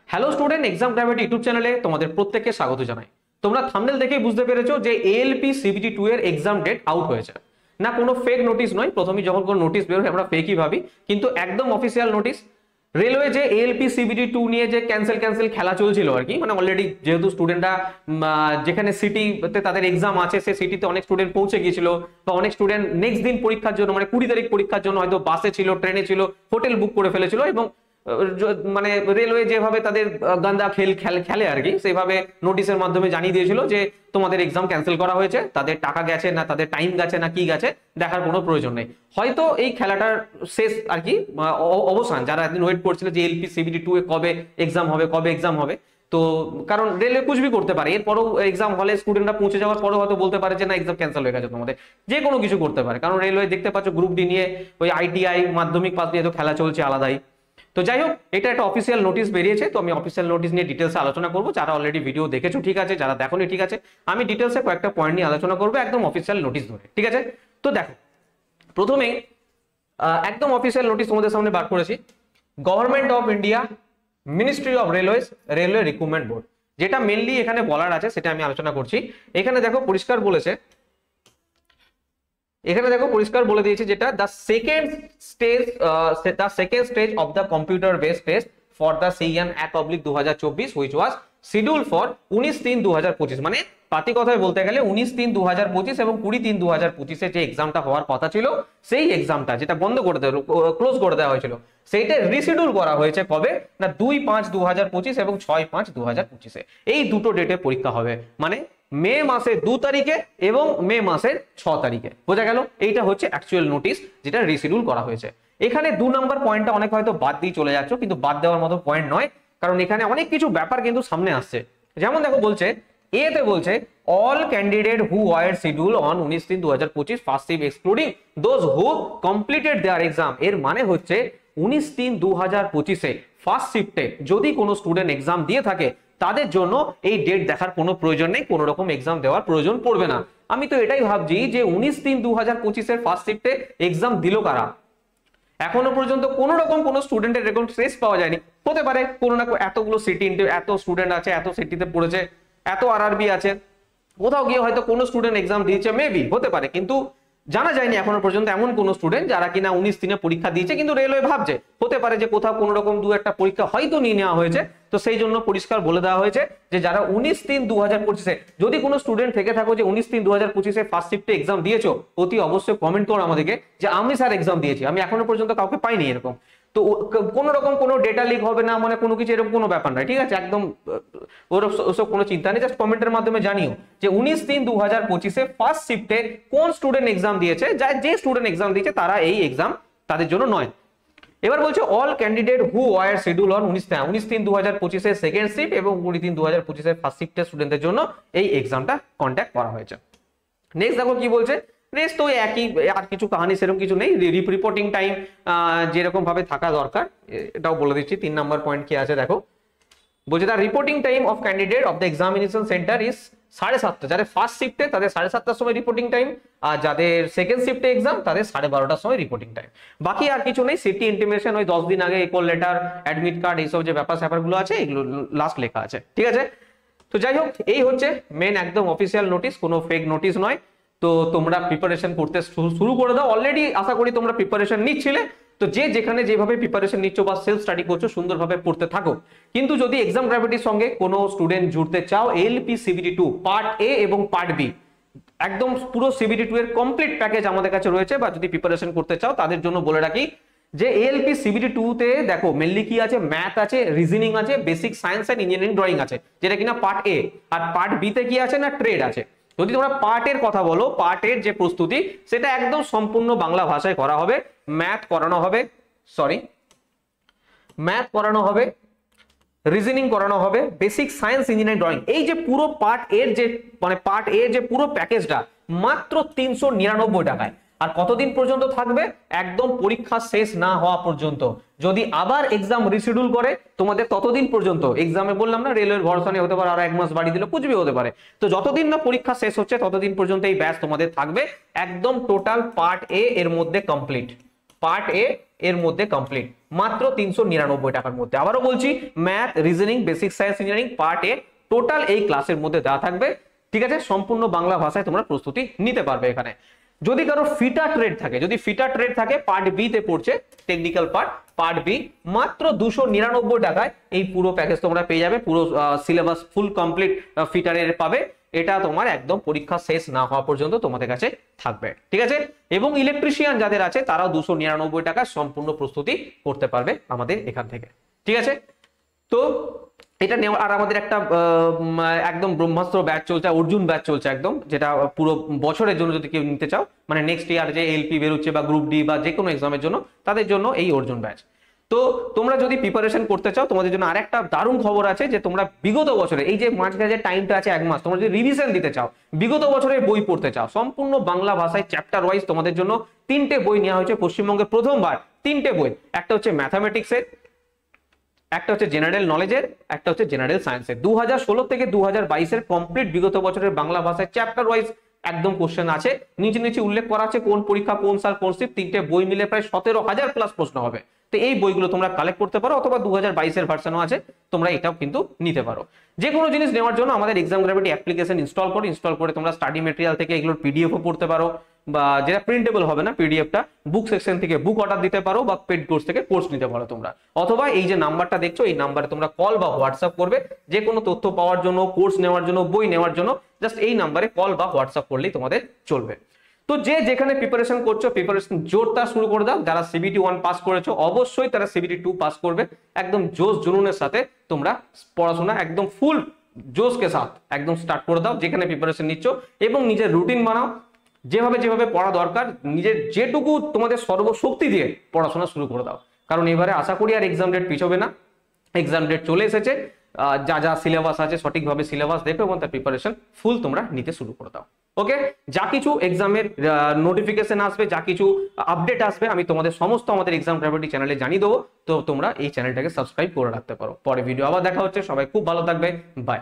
Hello student, exam gravity YouTube চ্যানেলে তোমাদের প্রত্যেককে স্বাগত জানাই। তোমরা থাম্বনেল দেখেই বুঝতে পেরেছো যে এএলপি সিবিটি 2 এর এক্সাম ডেট আউট হয়েছে। না কোনো ফেক নোটিশ নয়, প্রথমেই যখন কোনো নোটিশ বের হয় আমরা ফেকই ভাবি, কিন্তু একদম অফিসিয়াল নোটিশ। রেলওয়ে যে এএলপি সিবিটি 2 নিয়ে যে ক্যান্সেল খেলা চলছিল আর কি, মানে অলরেডি যেহেতু স্টুডেন্টরা যেখানে সিটিতে তাদের এক্সাম আছে সেই সিটিতে অনেক স্টুডেন্ট পৌঁছে গিয়েছিল, বা অনেক স্টুডেন্ট নেক্সট দিন পরীক্ষার জন্য মানে 20 তারিখ পরীক্ষার জন্য হয়তো বাসে ছিল, ট্রেনে ছিল, হোটেল বুক করে ফেলেছিল, এবং মানে রেলওয়ে যেভাবে তাদের গান্দা খেলে আর কি, সেইভাবে নোটিশের মাধ্যমে জানিয়ে দিয়েছিল যে তোমাদের এক্সাম ক্যান্সেল করা হয়েছে, তাদের টাকা গেছে না তাদের টাইম গেছে না কি গেছে দেখার কোনো প্রয়োজন নেই। হয়তো এই খেলাটার শেষ আর কি, অবসান। যারা একদিন ওয়েট করছিল যে এলপি সিবিটি 2 এ কবে এক্সাম হবে, তো কারণ রেলওয়ে কুছবি করতে পারে, এরপরও এক্সাম হলে স্টুডেন্টরা পৌঁছে যাওয়ার পরেও হয়তো বলতে পারে যে না এক্সাম ক্যান্সেল হয়ে গেছে, তোমাদের যে কোনো কিছু করতে পারে। কারণ রেলওয়ে দেখতে পাচ্ছ গ্রুপ ডি নিয়ে, ওই আইটিআই মাধ্যমিক পাস নিয়ে তো খেলা চলছে আলাদাই। তো যাই হোক, এটা একটা অফিসিয়াল নোটিশ বেরিয়েছে, তো আমি অফিসিয়াল নোটিশ নিয়ে ডিটেলসে আলোচনা করবো। যারা অলরেডি ভিডিও দেখেছো ঠিক আছে, যারা দেখোনি ঠিক আছে, আমি ডিটেলসে কয়েকটা পয়েন্ট নিয়ে আলোচনা করবো একদম অফিসিয়াল নোটিশ ধরে, ঠিক আছে? তো দেখো, প্রথমেই একদম অফিসিয়াল নোটিশ তোমাদের সামনে বার করেছি। Government of India, ministry of railways, railway recruitment board, যেটা মেনলি এখানে বলার আছে সেটা আমি আলোচনা করছি। এখানে দেখো পরিষ্কার বলেছে, এখানে দেখো পরিষ্কার বলে দিয়েছে যেটা the second stage of the computer based test for the CN 1/2024 which was schedule for 19/3/2025, মানে পাতি কথায় বলতে গেলে 19/3/2025 এবং 20/3/2025 যে এক্সামটা হওয়ার কথা ছিল, সেই এক্সামটা যেটা বন্ধ করে দেওয়া, ক্লোজ করে দেওয়া হয়েছিল, সেইটা রিশিডিউল করা হয়েছে কবে না 2/5/2025 এবং 6/5/2025 এই দুটো ডেটে পরীক্ষা হবে, মানে মে মাসের 2 তারিখে এবং মে মাসের 6 তারিখে। বোঝা গেল? এইটা হচ্ছে অ্যাকচুয়াল নোটিশ যেটা রিশিডিউল করা হয়েছে। এখানে 2 নম্বর পয়েন্টটা অনেক হয়তো বাদ দিয়ে চলে যাচ্ছ, কিন্তু বাদ দেওয়ার মতো পয়েন্ট নয়, কারণ এখানে অনেক কিছু ব্যাপার কিন্তু সামনে আসছে। যেমন দেখো বলছে, এতে বলছে all candidate who were schedule on 19/3/2025 first shift excluding those who completed their exam. এর মানে হচ্ছে 19/3/2025 ফার্স্ট শিফটে যদি কোনো স্টুডেন্ট এক্সাম দিয়ে থাকে, তাদের জন্য এই ডেট দেখার কোনো প্রয়োজন নেই, কোনো রকম এক্সাম দেওয়ার প্রয়োজন পড়বে না। আমি তো এটাই ভাবছি যে 19/3/2025 এর ফার্স্ট শিফটে এক্সাম দিল কারা? এখনো পর্যন্ত কোনো রকম কোনো স্টুডেন্টের রেকর্ড ট্রেস পাওয়া যায়নি। হতে পারে কোনো না এতগুলো সিটি, এত স্টুডেন্ট আছে, এত সিটিতে পড়েছে, এত আরআরবি আছে, কোথাও গিয়ে হয়তো কোনো স্টুডেন্ট এক্সাম দিয়েছে, মেবি হতে পারে, কিন্তু জানা যায়নি এখনো পর্যন্ত এমন কোন স্টুডেন্ট যারা কিনা 19/3 পরীক্ষা দিয়েছে। কিন্তু রেলওয়ে ভাবছে হতে পারে যে কোথাও কোনো রকম 2-1টা পরীক্ষা হয়তো নিয়ে নেওয়া হয়েছে, তো সেই জন্য পরিষ্কার বলে দেওয়া হয়েছে যে যারা 19/3/2025 যদি কোনো স্টুডেন্ট থেকে থাকো যে 19/3/2025 ফার্স্ট শিফটে এক্সাম দিয়েছো, অতি অবশ্যই কমেন্ট করো আমাদেরকে যে আমি স্যার এক্সাম দিয়েছি। আমি এখনো পর্যন্ত কাউকে পাইনি এরকম। তো কোনো রকম কোনো ডেটা লিক হবে না, মানে কোনো কিছু এরকম কোনো ব্যাপার নাই, ঠিক আছে? একদম ওসব কোনো চিন্তা নেই, জাস্ট কমেন্টের মাধ্যমে জানিও যে 19/3/2025 ফার্স্ট শিফটে কোন স্টুডেন্ট এক্সাম দিয়েছে। যে স্টুডেন্ট এক্সাম দিয়েছে তারা এই এক্সাম তাদের জন্য নয়। এবার বলছে all candidate who were schedule on 19/3/2025 second shift এবং 20/3/2025 ফার্স্ট শিফটের স্টুডেন্টদের জন্য এই এক্সামটা কন্ডাক্ট করা হয়েছে। নেক্সট দেখো কি বলছে, নেক্সট তো একই, আর কিছু কাহিনী সেরকম কিছু নেই। রিপোর্টিং টাইম যেরকম ভাবে থাকা দরকার এটাও বলে দিচ্ছি। 3 নম্বর পয়েন্ট কি আছে দেখো, বলছে the reporting time of candidate of the examination centre is 7:30। যাদের ফার্স্ট শিফটে তাদের 7:30টার সময় রিপোর্টিং টাইম, আর যাদের সেকেন্ড শিফটে এক্সাম তাদের 12:30টার সময় রিপোর্টিং টাইম। বাকি আর কিছু নেই। সিটি ইন্টিমেশন ওই 10 দিন আগে কল লেটার, অ্যাডমিট কার্ড, এইসব যে ব্যাপারগুলো আছে এগুলো লাস্ট লেখা আছে, ঠিক আছে? তো যাই হোক, এই হচ্ছে মেন একদম অফিসিয়াল নোটিশ, কোনো ফেক নোটিশ নয়। তো তোমরা প্রিপারেশন করতে শুরু করে দাও। অলরেডি আশা করি তোমরা প্রিপারেশন নিচ্ছিলে, তো যে যেখানে যেভাবে প্রিপারেশন নিচ্ছ বা সেলফ স্টাডি করছো সুন্দরভাবে পড়তে থাকো। কিন্তু যদি এক্সাম গ্র্যাভিটির সঙ্গে কোনো স্টুডেন্ট জুড়তে চাও, এলপি সিবিটি 2 পার্ট এ এবং পার্ট বি একদম পুরো সিবিটি 2 এর কমপ্লিট প্যাকেজ আমাদের কাছে রয়েছে, বা যদি প্রিপারেশন করতে চাও তাদের জন্য বলে রাখি যে এলপি সিবিটি 2 তে দেখো মেনলি কি আছে, ম্যাথ আছে, রিজনিং আছে, basic science and engineering drawing আছে, যেটা কিনা পার্ট এ। আর পার্ট বি তে কি আছে না ট্রেড আছে। যদি তোমরা পার্টের কথা বলো, পার্টের যে প্রস্তুতি সেটা একদম সম্পূর্ণ বাংলা ভাষায় করা হবে। ম্যাথ করানো হবে, রিজনিং করানো হবে, বেসিক সায়েন্স, ইঞ্জিনিয়ারিং, ড্রয়িং, এই যে পুরো পার্ট এর যে মানে পার্ট এ যে পুরো প্যাকেজটা মাত্র 399 টাকায়। আর কতদিন পর্যন্ত থাকবে? একদম পরীক্ষা শেষ না হওয়া পর্যন্ত। যদি আবার এক্সাম রিশিডিউল করে তোমাদের ততদিন পর্যন্ত এক্সামে, বললাম না রেলওয়ের ভরসা নিয়ে হতে পারে আর 1 মাস বাড়ি দিলে কুছবি হতে পারে, তো যতদিন না পরীক্ষা শেষ হচ্ছে ততদিন পর্যন্ত এই ব্যাচ তোমাদের থাকবে। একদম টোটাল পার্ট এ এর মধ্যে কমপ্লিট, পার্ট এ এর মধ্যে কমপ্লিট, মাত্র 399 টাকার মধ্যে। আবারও বলছি, math, reasoning, basic science, engineering part এ টোটাল এই ক্লাসের মধ্যে দেওয়া থাকবে, ঠিক আছে? সম্পূর্ণ বাংলা ভাষায় তোমরা প্রস্তুতি নিতে পারবে এখানে। যদি কারো ফিটার ট্রেড থাকে, যদি ফিটার ট্রেড থাকে, পার্ট বি তে পড়ছে টেকনিক্যাল পার্ট বি, মাত্র 299 টাকায় এই পুরো প্যাকেজ তোমরা পেয়ে যাবে, পুরো সিলেবাস ফুল কমপ্লিট ফিটারের পাবে। এটা তোমার একদম পরীক্ষা শেষ না হওয়া পর্যন্ত তোমাদের কাছে থাকবে, ঠিক আছে? এবং ইলেকট্রিশিয়ান যাদের আছে তারাও 299 টাকায় সম্পূর্ণ প্রস্তুতি করতে পারবে আমাদের এখান থেকে, ঠিক আছে? তো এটা নেওয়া, আর আমাদের একটা একদম ব্রহ্মাস্ত্র ব্যাচ চলছে, অর্জুন ব্যাচ চলছে একদম, যেটা পুরো বছরের জন্য যদি কেউ নিতে চাও, মানে নেক্সট ইয়ার যে এলপি বেরোচ্ছে বা গ্রুপ ডি বা যে কোনো এক্সামের জন্য, তাদের জন্য এই অর্জুন ব্যাচ। তো তোমরা যদি প্রিপারেশন করতে চাও, তোমাদের জন্য আরেকটা দারুণ খবর আছে, যে তোমরা বিগত বছরে এই যে মাঝখানে যে টাইমটা আছে 1 মাস, তোমরা যদি রিভিশন দিতে চাও, বিগত বছরের বই পড়তে চাও, সম্পূর্ণ বাংলা ভাষায় চ্যাপ্টার ওয়াইজ তোমাদের জন্য 3টে বই নেওয়া হয়েছে পশ্চিমবঙ্গে প্রথমবার। 3টে বই, একটা হচ্ছে ম্যাথামেটিক্সের, একটা হচ্ছে জেনারেল নলেজের, একটা হচ্ছে জেনারেল সায়েন্সের। 2016 থেকে 2022 কমপ্লিট বিগত বছরের বাংলা ভাষায় চ্যাপ্টার ওয়াইজ একদম কোশ্চেন আছে, নিচে নিচে উল্লেখ করা আছে কোন পরীক্ষা, কোন সাল, কোন শিফট। 3টে বই মিলে প্রায় 17,000 প্লাস প্রশ্ন হবে। তো এই বইগুলো তোমরা কালেক্ট করতে পারো, অথবা 2022 ভার্সনও আছে, তোমরা এটাও কিন্তু নিতে পারো। যে কোনো জিনিস নেওয়ার জন্য আমাদের এক্সাম গ্র্যাভিটি অ্যাপ্লিকেশন ইনস্টল করে তোমরা স্টাডি মেটেরিয়াল থেকে এগুলোর পিডিএফও পড়তে পারো, বা যেটা প্রিন্টেবল হবে না পিডিএফটা, বুক সেকশন থেকে বুক অর্ডার দিতে পারো, বা পেড কোর্স থেকে কোর্স নিতে পারো তোমরা। অথবা এই যে নাম্বারটা দেখছো, এই নাম্বারে তোমরা কল বা হোয়াটসঅ্যাপ করবে যে কোনো তথ্য পাওয়ার জন্য, কোর্স নেওয়ার জন্য, বই নেওয়ার জন্য। জাস্ট এই নাম্বারে কল বা হোয়াটসঅ্যাপ করলেই তোমাদের চলবে। তো যে যেখানে প্রিপারেশন করছো, প্রিপারেশন জোরদার শুরু করে দাও। যারা সিবিটি 1 পাস করেছো, অবশ্যই তারা সিবিটি 2 পাস করবে। একদম জোশ জুনুনের সাথে তোমরা পড়াশোনা একদম ফুল জোশ কে সাথ একদম স্টার্ট করে দাও, যেখানে প্রিপারেশন নিচ্ছ, এবং নিজের রুটিন বানাও, যেভাবে যেভাবে পড়া দরকার, নিজের যেটুকু তোমাদের সর্বশক্তি দিয়ে পড়াশোনা শুরু করে দাও। কারণ এবারে আশা করি আর এক্সাম ডেট পিছবে না, এক্সাম ডেট চলে এসেছে। যা যা সিলেবাস আছে সঠিকভাবে সিলেবাস দেখো, এবং তার প্রিপারেশন ফুল তোমরা নিতে শুরু করে দাও। ওকে, যা কিছু এক্সামের নোটিফিকেশন আসবে, যা কিছু আপডেট আসবে, আমি তোমাদের সমস্ত আমাদের এক্সাম গ্র্যাভিটি চ্যানেলে জানিয়ে দেবো। তো তোমরা এই চ্যানেলটাকে সাবস্ক্রাইব করে রাখতে পারো। পরে ভিডিও আবার দেখা হচ্ছে, সবাই খুব ভালো থাকবে, বাই।